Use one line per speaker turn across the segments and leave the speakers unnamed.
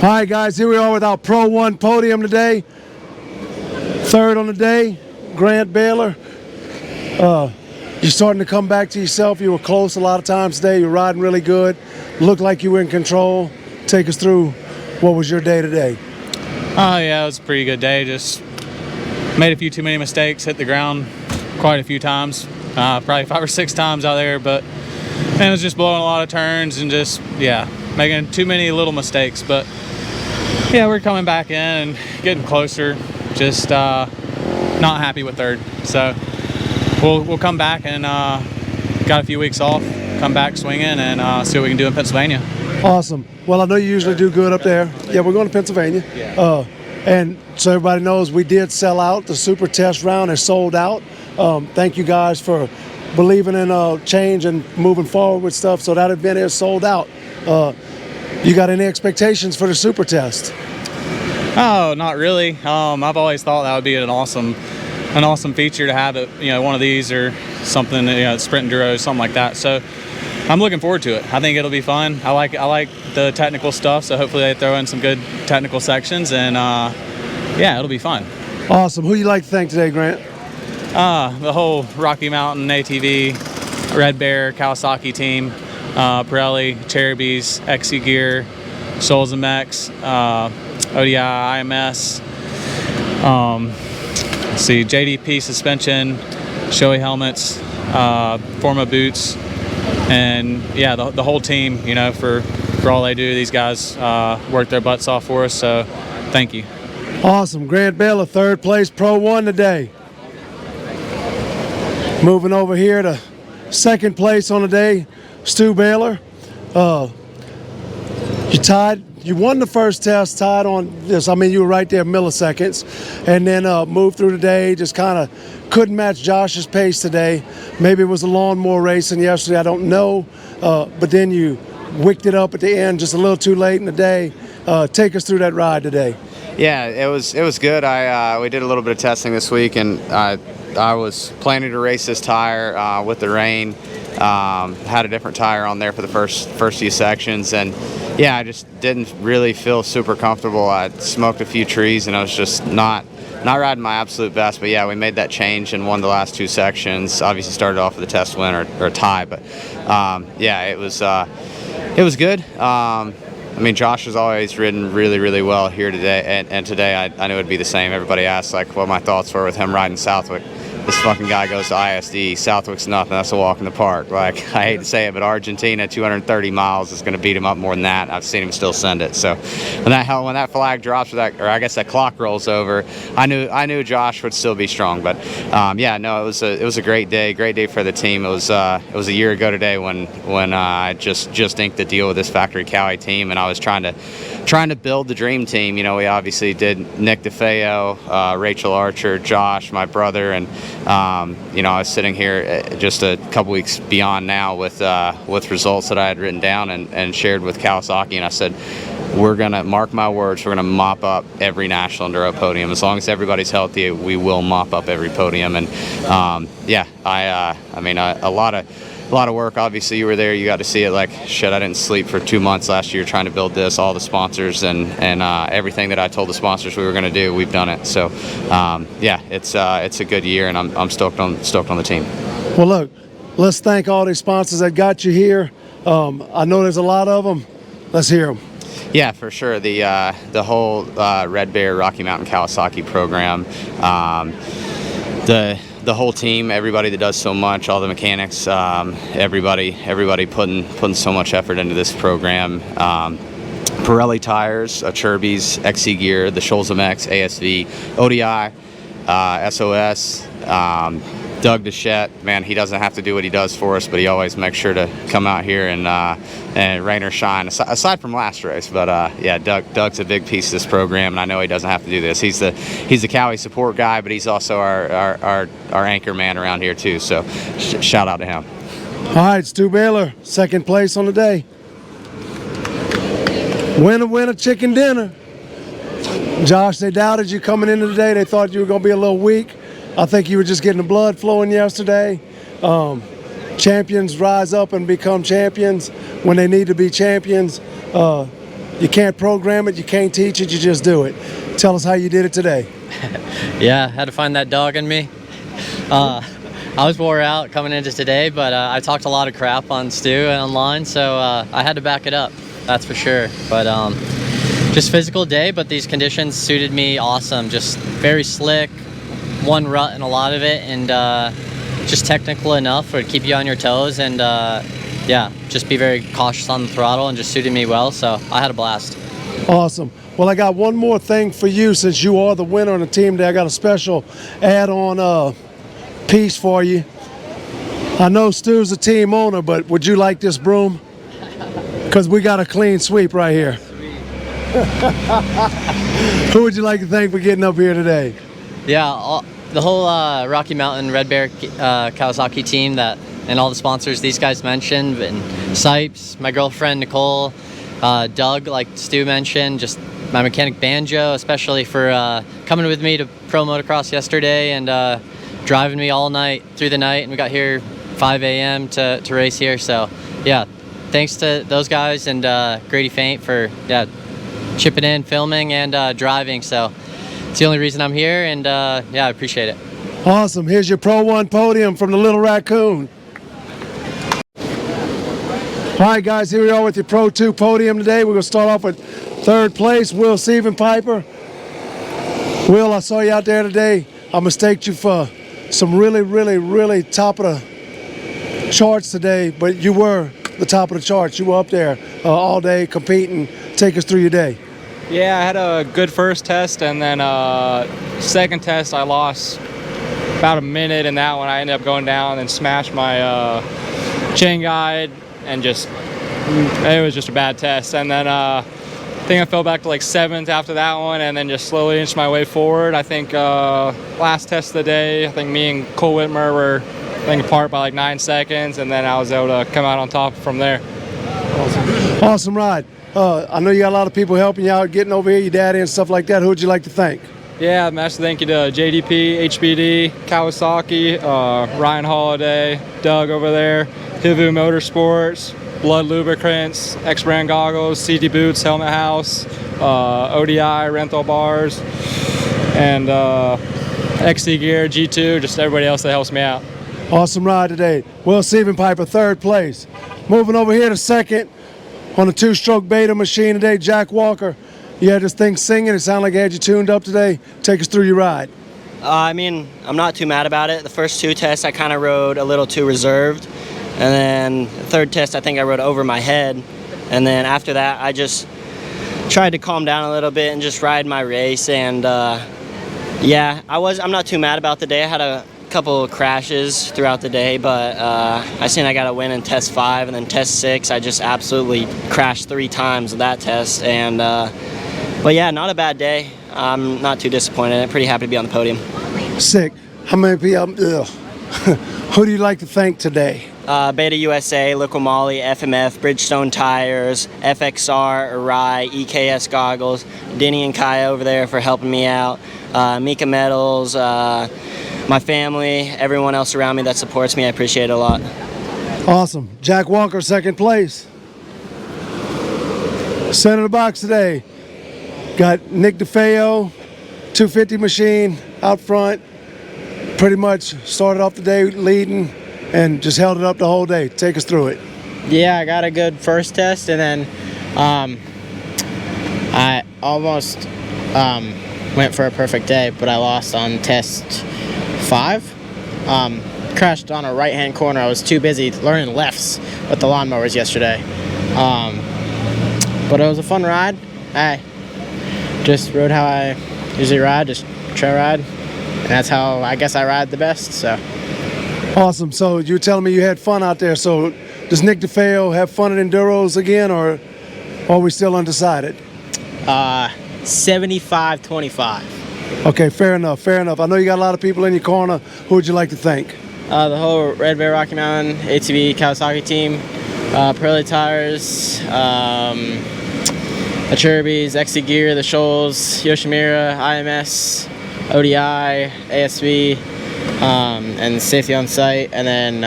All right, guys, here we are with our Pro 1 podium today. Third on the day, Grant Baylor. You're starting to come back to yourself. You were close a lot of times today. You're riding really good. Looked like you were in control. Take us through what was your day today.
Yeah, it was a pretty good day. Just made a few too many mistakes, hit the ground quite a few times, probably 5 or 6 times out there, but it was just blowing a lot of turns and just, yeah, making too many little mistakes. But yeah, we're coming back in and getting closer. Just not happy with third. So we'll come back and got a few weeks off, come back swinging and see what we can do in Pennsylvania.
Awesome. Well, I know you usually do good up there. Yeah, we're going to Pennsylvania.
Yeah.
And so everybody knows we did sell out. The super test round is sold out. Thank you guys for believing in change and moving forward with stuff. So that event is sold out. You got any expectations for the super test?
Oh, not really. I've always thought that would be an awesome feature to have one of these or something, sprint enduro, something like that. So I'm looking forward to it. I think it'll be fun. I like the technical stuff, so hopefully they throw in some good technical sections, and yeah, it'll be fun.
Awesome. Who you like to thank today, Grant?
The whole Rocky Mountain ATV, Red Bear, Kawasaki team, Pirelli, Cherubies, XC Gear, Souls and Mex, ODI, IMS, let's see, JDP suspension, Shoei helmets, Forma boots, and yeah, the whole team, for all they do. These guys work their butts off for us, so thank you.
Awesome. Grant Baylor, third place, Pro 1 today. Moving over here to second place on the day, Stu Baylor. You tied. You won the first test, tied on this. I mean, you were right there milliseconds, and then moved through the day. Just kind of couldn't match Josh's pace today. Maybe it was a lawnmower racing yesterday. I don't know, but then you wicked it up at the end, just a little too late in the day. Take us through that ride today.
Yeah, it was good. We did a little bit of testing this week, and I was planning to race this tire with the rain. Had a different tire on there for the first few sections, and yeah, I just didn't really feel super comfortable. I smoked a few trees, and I was just not riding my absolute best. But yeah, we made that change and won the last 2 sections. Obviously started off with a test win or a tie, but yeah, it was good. I mean, Josh has always ridden really, really well here today, and today I knew it'd be the same. Everybody asked what my thoughts were with him riding Southwick. This fucking guy goes to ISD. Southwick's nothing. That's a walk in the park. I hate to say it, but Argentina, 230 miles is going to beat him up more than that. I've seen him still send it. So when that flag drops, or I guess that clock rolls over, I knew Josh would still be strong. But yeah, no, it was a great day for the team. It was a year ago today when I just inked the deal with this Factory Cowie team, and I was trying to build the dream team. We obviously did Nick DeFeo, Rachel Archer, Josh, my brother, and I was sitting here just a couple weeks beyond now with results that I had written down and shared with Kawasaki, and I said, we're gonna mark my words, we're gonna mop up every national enduro podium. As long as everybody's healthy, we will mop up every podium. And yeah, I mean a lot of work. Obviously you were there, you got to see it. Shit, I didn't sleep for 2 months last year trying to build this, all the sponsors and everything that I told the sponsors we were going to do, we've done it. So yeah, it's a good year, and I'm stoked on the team.
Well, look, let's thank all these sponsors that got you here. I know there's a lot of them. Let's hear them.
Yeah, for sure. The whole Red Bear Rocky Mountain Kawasaki program, the whole team, everybody that does so much, all the mechanics, everybody putting so much effort into this program. Pirelli tires, Cherubies, XC Gear, the Shoals MX, ASV, ODI, SOS, Doug Deschette, man, he doesn't have to do what he does for us, but he always makes sure to come out here and rain or shine, aside from last race. But yeah, Doug's a big piece of this program, and I know he doesn't have to do this. He's the Cowie support guy, but he's also our anchor man around here too. So shout out to him.
All right, Stu Baylor, second place on the day. Winner, chicken dinner. Josh, they doubted you coming into the day. They thought you were going to be a little weak. I think you were just getting the blood flowing yesterday. Champions rise up and become champions when they need to be champions. You can't program it, you can't teach it, you just do it. Tell us how you did it today.
Yeah, had to find that dog in me. I was wore out coming into today, but I talked a lot of crap on Stu online, so I had to back it up, that's for sure. But just physical day, but these conditions suited me awesome. Just very slick, one rut in a lot of it, and just technical enough to keep you on your toes, and yeah, just be very cautious on the throttle, and just suited me well, so I had a blast.
Awesome. Well, I got one more thing for you since you are the winner on the team today. I got a special add-on piece for you. I know Stu's a team owner, but would you like this broom? Because we got a clean sweep right here. Who would you like to thank for getting up here today?
Yeah, the whole Rocky Mountain Red Bear Kawasaki team and all the sponsors these guys mentioned, and Sipes, my girlfriend Nicole, Doug, like Stu mentioned, just my mechanic Banjo, especially for coming with me to pro motocross yesterday and driving me all night through the night, and we got here 5 a.m. to race here. So yeah, thanks to those guys and Grady Faint for chipping in, filming, and driving. So it's the only reason I'm here, and yeah, I appreciate it.
Awesome. Here's your Pro 1 podium from the Little Raccoon. All right, guys, here we are with your Pro 2 podium today. We're going to start off with third place, Will Sievenpiper. Will, I saw you out there today. I mistaked you for some really top of the charts today, but you were the top of the charts. You were up there all day competing. Take us through your day.
Yeah, I had a good first test, and then second test I lost about a minute in that one. I ended up going down and smashed my chain guide, and it was just a bad test. And then I think I fell back to like 7th after that one, and then just slowly inched my way forward. I think last test of the day, I think me and Cole Whitmer were apart by like 9 seconds, and then I was able to come out on top from there.
Awesome ride. I know you got a lot of people helping you out getting over here, your daddy and stuff like that. Who would you like to thank?
Yeah, massive thank you to JDP, HBD, Kawasaki, Ryan Holiday, Doug over there, Hivu Motorsports, Blood Lubricants, X-Brand Goggles, CD Boots, Helmet House, ODI, Rental Bars, and XC Gear, G2, just everybody else that helps me out.
Awesome ride today. Will Sievenpiper, third place. Moving over here to second on the two-stroke beta machine today, Jack Walker. You had this thing singing. It sounded like it had you tuned up today. Take us through your ride.
I mean, I'm not too mad about it. The first 2 tests, I kind of rode a little too reserved. And then the third test, I think I rode over my head. And then after that, I just tried to calm down a little bit and just ride my race. And yeah, I'm not too mad about the day. I had a couple of crashes throughout the day, but I seen I got a win in test 5, and then test 6, I just absolutely crashed 3 times in that test. And but yeah, not a bad day. I'm not too disappointed. I'm pretty happy to be on the podium.
Sick. How many people? Who do you like to thank today?
Beta USA, Liquid Moly, FMF, Bridgestone Tires, FXR, Arai, EKS Goggles, Denny and Kaya over there for helping me out, Mika Metals, my family, everyone else around me that supports me. I appreciate it a lot.
Awesome. Jack Walker, second place. Center of the box today. Got Nick DeFeo, 250 machine out front. Pretty much started off the day leading and just held it up the whole day. Take us through it.
Yeah, I got a good first test, and then I almost went for a perfect day, but I lost on test 5. Crashed on a right-hand corner. I was too busy learning lefts with the lawnmowers yesterday. But it was a fun ride. I just rode how I usually ride, just trail ride. And that's how I guess I ride the best, so.
Awesome. So you were telling me you had fun out there. So does Nick DeFeo have fun at Enduros again, or are we still undecided?
75-25.
Okay, fair enough, fair enough. I know you got a lot of people in your corner. Who would you like to thank?
The whole Red Bear Rocky Mountain ATV Kawasaki team, Pirelli Tires, the Cherbys, XC Gear, the Shoals, Yoshimura, IMS, ODI, ASB, and Safety on Site, and then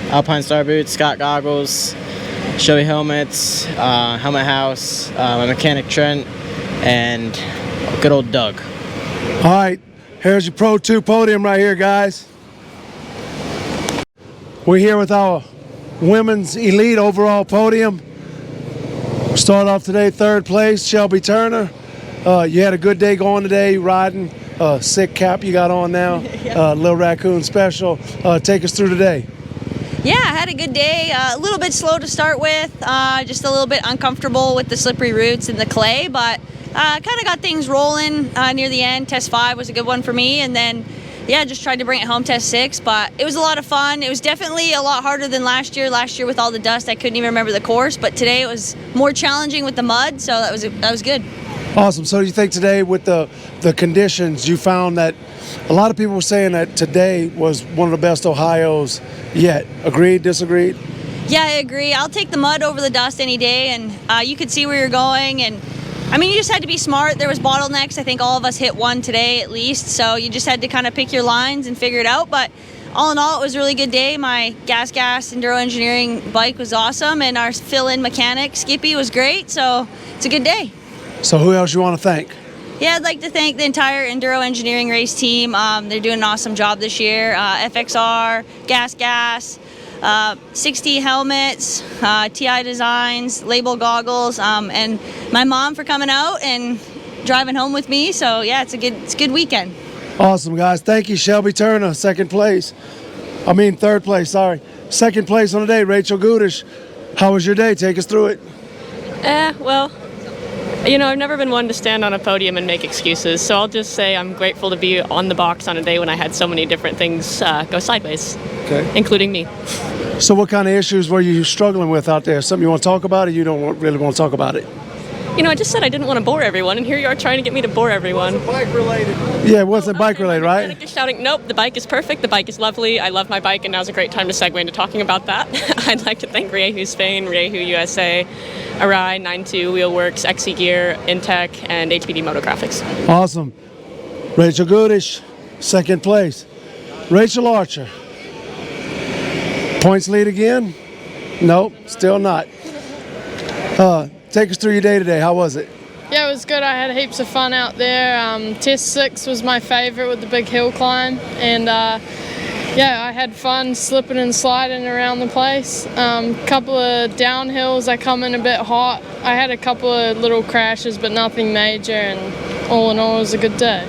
Alpine Star Boots, Scott Goggles, Shelby helmets, Helmet House, my mechanic Trent, and good old Doug.
All right, here's your Pro 2 podium right here, guys. We're here with our women's elite overall podium. Start off today, 3rd place, Shelby Turner. You had a good day going today, riding. Sick cap you got on now, little Raccoon special. Take us through today.
Yeah, I had a good day. A little bit slow to start with, just a little bit uncomfortable with the slippery roots and the clay, but kind of got things rolling near the end. Test 5 was a good one for me, and then yeah, just tried to bring it home test 6, but it was a lot of fun. It was definitely a lot harder than last year. Last year with all the dust, I couldn't even remember the course, but today it was more challenging with the mud, so that was good.
Awesome. So you think today with the conditions, you found that a lot of people were saying that today was one of the best Ohio's yet. Agreed, disagreed?
Yeah, I agree. I'll take the mud over the dust any day, and you could see where you're going, and I mean, you just had to be smart. There was bottlenecks. I think all of us hit one today at least, so you just had to kind of pick your lines and figure it out. But all in all, it was a really good day. My gas Enduro engineering bike was awesome, and our fill-in mechanic, Skippy, was great, so it's a good day.
So who else you want to thank?
Yeah, I'd like to thank the entire Enduro engineering race team. They're doing an awesome job this year. FXR, gas, 60 helmets, TI designs, label goggles, and my mom for coming out and driving home with me. So yeah, it's a good weekend.
Awesome, guys. Thank you, Shelby Turner, 3rd place, sorry. 2nd place on the day, Rachel Gudish. How was your day? Take us through it.
Well, you know, I've never been one to stand on a podium and make excuses, so I'll just say I'm grateful to be on the box on a day when I had so many different things go sideways, including me.
So what kind of issues were you struggling with out there? Something you want to talk about, or you don't really want to talk about it?
You know, I just said I didn't want to bore everyone, and here you are trying to get me to bore everyone.
It wasn't bike related. Yeah, it wasn't bike related, right?
Just shouting, nope, the bike is perfect, the bike is lovely, I love my bike, and now's a great time to segue into talking about that. I'd like to thank Riehu Spain, Riehu USA, Arai, 92, Wheelworks, XC Gear, Intech, and HPD Motographics.
Awesome. Rachel Gudish, 2nd place. Rachel Archer. Points lead again? Nope, still not. Take us through your day today. How was it?
Yeah, it was good. I had heaps of fun out there. Test 6 was my favorite with the big hill climb, and yeah, I had fun slipping and sliding around the place. Couple of downhills, I come in a bit hot. I had a couple of little crashes, but nothing major, and all in all, it was a good day.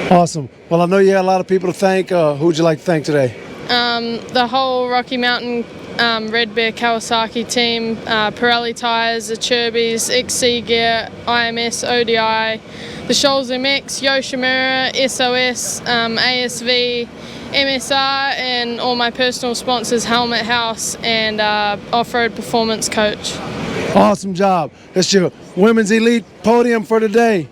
Awesome. Well, I know you had a lot of people to thank. Who would you like to thank today?
The whole Rocky Mountain Red Bear Kawasaki team, Pirelli tires, the Cherbys, XC Gear, IMS, ODI, the Shoals MX, Yoshimura, SOS, ASV, MSR, and all my personal sponsors, Helmet House and Off-Road Performance Coach.
Awesome job. That's your women's elite podium for today.